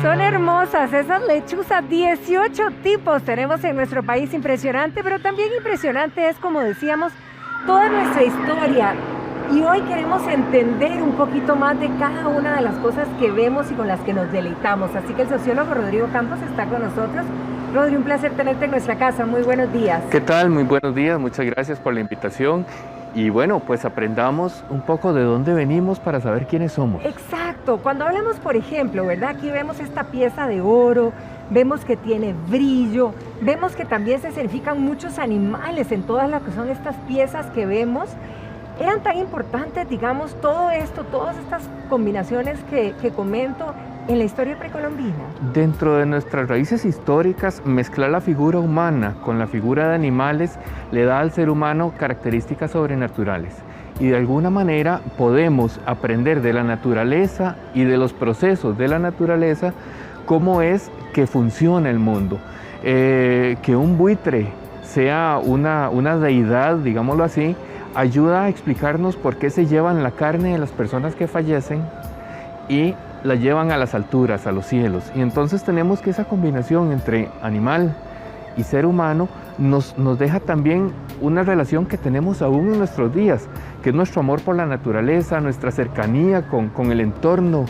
Son hermosas esas lechuzas, 18 tipos tenemos en nuestro país, impresionante, pero también impresionante es, como decíamos, toda nuestra historia. Y hoy queremos entender un poquito más de cada una de las cosas que vemos y con las que nos deleitamos. Así que el sociólogo Rodrigo Campos está con nosotros. Rodri, un placer tenerte en nuestra casa. Muy buenos días. ¿Qué tal? Muy buenos días. Muchas gracias por la invitación. Y bueno, pues aprendamos un poco de dónde venimos para saber quiénes somos. Exacto. Cuando hablamos, por ejemplo, ¿verdad? Aquí vemos esta pieza de oro, vemos que tiene brillo, vemos que también se escenifican muchos animales en todas las que son estas piezas que vemos. ¿Eran tan importantes, digamos, todo esto, todas estas combinaciones que comento en la historia precolombina? Dentro de nuestras raíces históricas, mezclar la figura humana con la figura de animales le da al ser humano características sobrenaturales. Y de alguna manera podemos aprender de la naturaleza y de los procesos de la naturaleza cómo es que funciona el mundo. Que un buitre sea una deidad, digámoslo así, ayuda a explicarnos por qué se llevan la carne de las personas que fallecen y la llevan a las alturas, a los cielos. Y entonces tenemos que esa combinación entre animal y ser humano nos deja también una relación que tenemos aún en nuestros días, que es nuestro amor por la naturaleza, nuestra cercanía con el entorno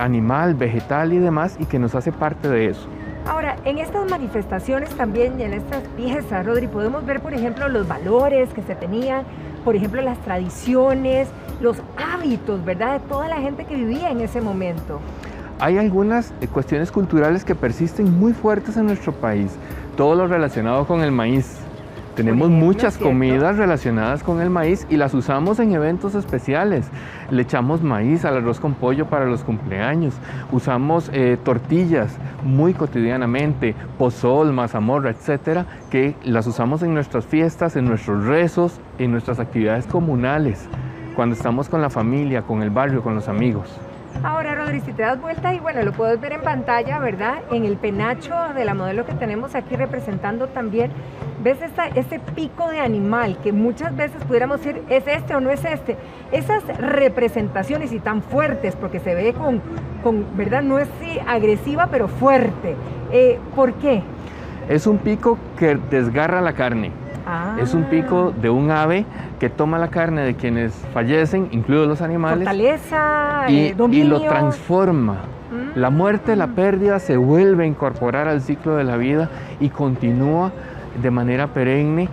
animal, vegetal y demás, y que nos hace parte de eso. Ahora, en estas manifestaciones también y en estas piezas, Rodri, podemos ver, por ejemplo, los valores que se tenían, por ejemplo, las tradiciones, los hábitos, ¿verdad?, de toda la gente que vivía en ese momento. Hay algunas cuestiones culturales que persisten muy fuertes en nuestro país, todo lo relacionado con el maíz. Tenemos muchas comidas relacionadas con el maíz y las usamos en eventos especiales. Le echamos maíz al arroz con pollo para los cumpleaños. Usamos tortillas muy cotidianamente, pozol, mazamorra, etcétera, que las usamos en nuestras fiestas, en nuestros rezos, en nuestras actividades comunales, cuando estamos con la familia, con el barrio, con los amigos. Ahora, Rodri, si te das vuelta y bueno, lo puedes ver en pantalla, ¿verdad? En el penacho de la modelo que tenemos aquí representando también, ves este pico de animal que muchas veces pudiéramos decir, ¿es este o no es este? Esas representaciones y tan fuertes, porque se ve con ¿verdad? No es agresiva, pero fuerte. ¿Por qué? Es un pico que desgarra la carne. Es un pico de un ave que toma la carne de quienes fallecen, incluidos los animales, fortaleza, y lo transforma. La muerte, la pérdida se vuelve a incorporar al ciclo de la vida y continúa de manera perenne,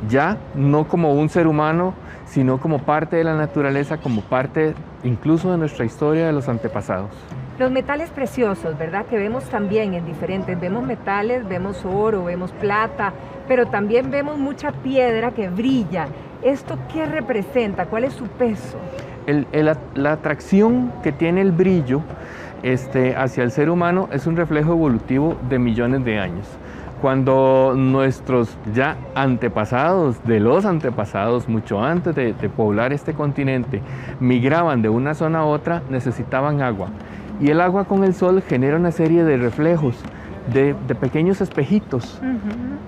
ya no como un ser humano, sino como parte de la naturaleza, como parte incluso de nuestra historia de los antepasados. Los metales preciosos, ¿verdad? Que vemos también en diferentes, vemos metales, vemos oro, vemos plata, pero también vemos mucha piedra que brilla. ¿Esto qué representa? ¿Cuál es su peso? La atracción que tiene el brillo hacia el ser humano es un reflejo evolutivo de millones de años. Cuando nuestros ya antepasados, de los antepasados, mucho antes de poblar este continente, migraban de una zona a otra, necesitaban agua. Y el agua con el sol genera una serie de reflejos, de pequeños espejitos,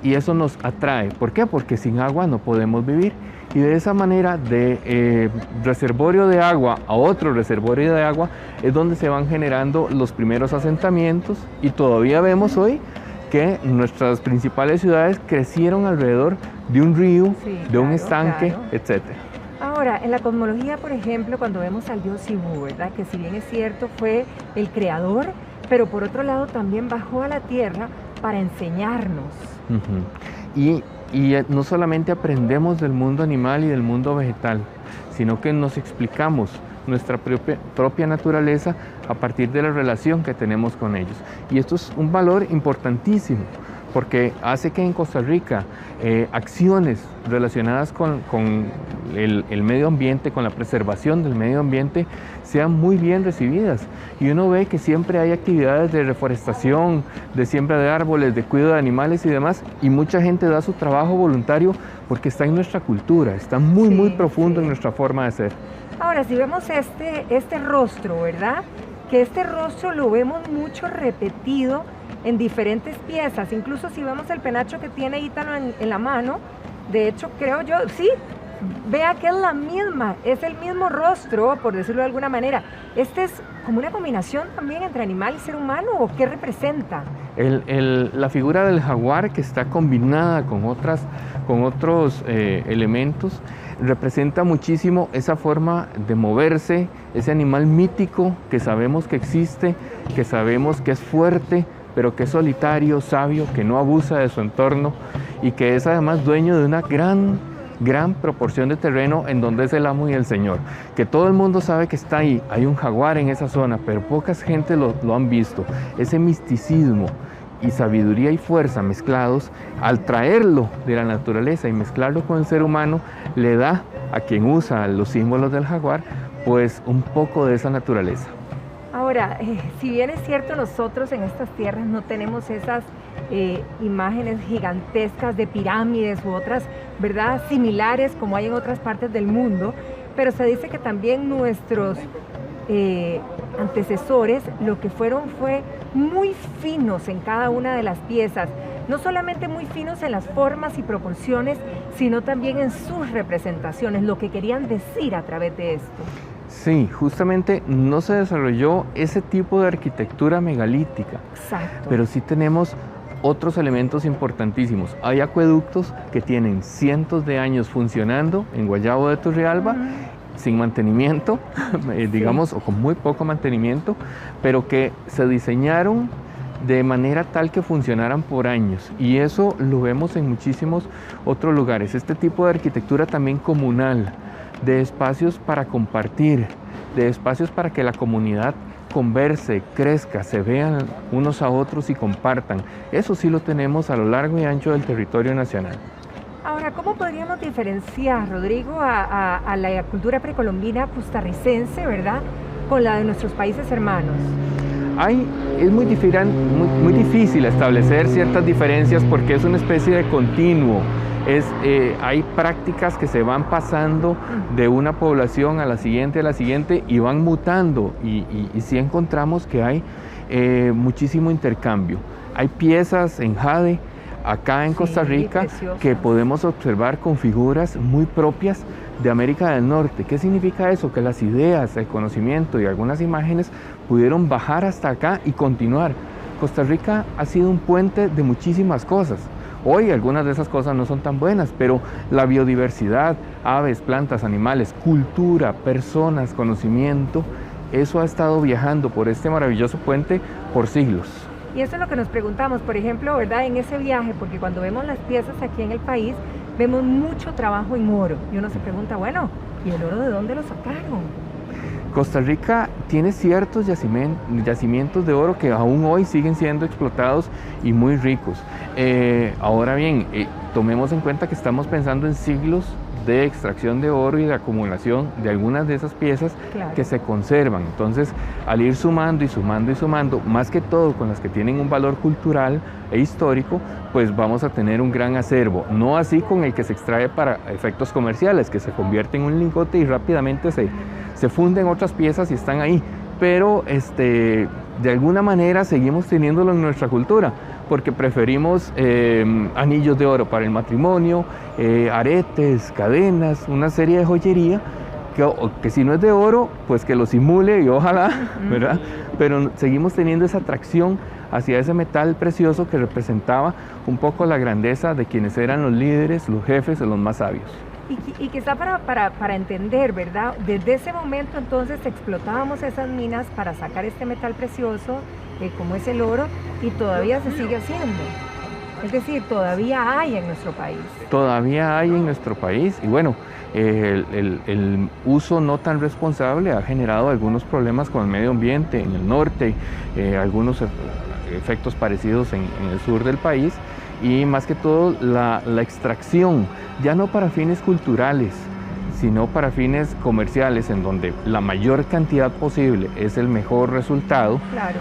y eso nos atrae. ¿Por qué? Porque sin agua no podemos vivir. Y de esa manera, de reservorio de agua a otro reservorio de agua, es donde se van generando los primeros asentamientos, y todavía vemos hoy que nuestras principales ciudades crecieron alrededor de un río, de un estanque, etc. Ahora, en la cosmología, por ejemplo, cuando vemos al dios Cibú, ¿verdad? Que si bien es cierto fue el creador, pero por otro lado también bajó a la tierra para enseñarnos. Y no solamente aprendemos del mundo animal y del mundo vegetal, sino que nos explicamos nuestra propia naturaleza a partir de la relación que tenemos con ellos. Y esto es un valor importantísimo, porque hace que en Costa Rica acciones relacionadas con el medio ambiente, con la preservación del medio ambiente, sean muy bien recibidas. Y uno ve que siempre hay actividades de reforestación, de siembra de árboles, de cuidado de animales y demás, y mucha gente da su trabajo voluntario porque está en nuestra cultura, está muy profundo en nuestra forma de ser. Ahora, si vemos este rostro, ¿verdad? Que este rostro lo vemos mucho repetido en diferentes piezas, incluso si vemos el penacho que tiene Ítalo en la mano, de hecho creo yo, sí, vea que es la misma, es el mismo rostro, por decirlo de alguna manera. Este es como una combinación también entre animal y ser humano, ¿o qué representa? La figura del jaguar, que está combinada con otros elementos, representa muchísimo esa forma de moverse, ese animal mítico que sabemos que existe, que sabemos que es fuerte, pero que es solitario, sabio, que no abusa de su entorno y que es además dueño de una gran proporción de terreno en donde es el amo y el señor, que todo el mundo sabe que está ahí, hay un jaguar en esa zona, pero pocas gente lo han visto. Ese misticismo y sabiduría y fuerza mezclados, al traerlo de la naturaleza y mezclarlo con el ser humano, le da a quien usa los símbolos del jaguar, pues un poco de esa naturaleza. Ahora, si bien es cierto, nosotros en estas tierras no tenemos esas imágenes gigantescas de pirámides u otras, ¿verdad?, similares como hay en otras partes del mundo, pero se dice que también nuestros antecesores lo que fueron fue muy finos en cada una de las piezas, no solamente muy finos en las formas y proporciones, sino también en sus representaciones, lo que querían decir a través de esto. Sí, justamente no se desarrolló ese tipo de arquitectura megalítica. Exacto. Pero sí tenemos otros elementos importantísimos. Hay acueductos que tienen cientos de años funcionando en Guayabo de Turrialba, sin mantenimiento, digamos, o con muy poco mantenimiento, pero que se diseñaron de manera tal que funcionaran por años. Y eso lo vemos en muchísimos otros lugares. Este tipo de arquitectura también comunal, de espacios para compartir, de espacios para que la comunidad converse, crezca, se vean unos a otros y compartan. Eso sí lo tenemos a lo largo y ancho del territorio nacional. Ahora, ¿cómo podríamos diferenciar, Rodrigo, a la cultura precolombina costarricense, ¿verdad?, con la de nuestros países hermanos? Es muy difícil establecer ciertas diferencias porque es una especie de continuo. Hay prácticas que se van pasando de una población a la siguiente y van mutando y sí encontramos que hay muchísimo intercambio. Hay piezas en jade acá en Costa Rica que podemos observar con figuras muy propias de América del Norte. ¿Qué significa eso? Que las ideas, el conocimiento y algunas imágenes pudieron bajar hasta acá y continuar. Costa Rica ha sido un puente de muchísimas cosas. Hoy algunas de esas cosas no son tan buenas, pero la biodiversidad, aves, plantas, animales, cultura, personas, conocimiento, eso ha estado viajando por este maravilloso puente por siglos. Y eso es lo que nos preguntamos, por ejemplo, ¿verdad?, en ese viaje, porque cuando vemos las piezas aquí en el país, vemos mucho trabajo en oro. Y uno se pregunta, bueno, ¿y el oro de dónde lo sacaron? Costa Rica tiene ciertos yacimientos de oro que aún hoy siguen siendo explotados y muy ricos. Ahora bien, tomemos en cuenta que estamos pensando en siglos de extracción de oro y de acumulación de algunas de esas piezas que se conservan. Entonces, al ir sumando y sumando y sumando, más que todo con las que tienen un valor cultural e histórico, pues vamos a tener un gran acervo. No así con el que se extrae para efectos comerciales, que se convierte en un lingote y rápidamente se funden otras piezas y están ahí. Pero de alguna manera seguimos teniéndolo en nuestra cultura, porque preferimos anillos de oro para el matrimonio, aretes, cadenas, una serie de joyería que si no es de oro, pues que lo simule y ojalá, ¿verdad? Pero seguimos teniendo esa atracción hacia ese metal precioso que representaba un poco la grandeza de quienes eran los líderes, los jefes, los más sabios. Y quizá para entender, ¿verdad?, desde ese momento entonces explotábamos esas minas para sacar este metal precioso, como es el oro, y todavía se sigue haciendo. Es decir, todavía hay en nuestro país. Todavía hay en nuestro país, y bueno, el uso no tan responsable ha generado algunos problemas con el medio ambiente en el norte, algunos efectos parecidos en el sur del país, y más que todo la extracción, ya no para fines culturales, sino para fines comerciales, en donde la mayor cantidad posible es el mejor resultado. Claro.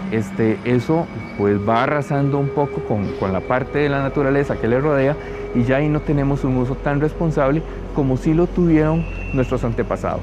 Eso pues va arrasando un poco con la parte de la naturaleza que le rodea, y ya ahí no tenemos un uso tan responsable como sí lo tuvieron nuestros antepasados.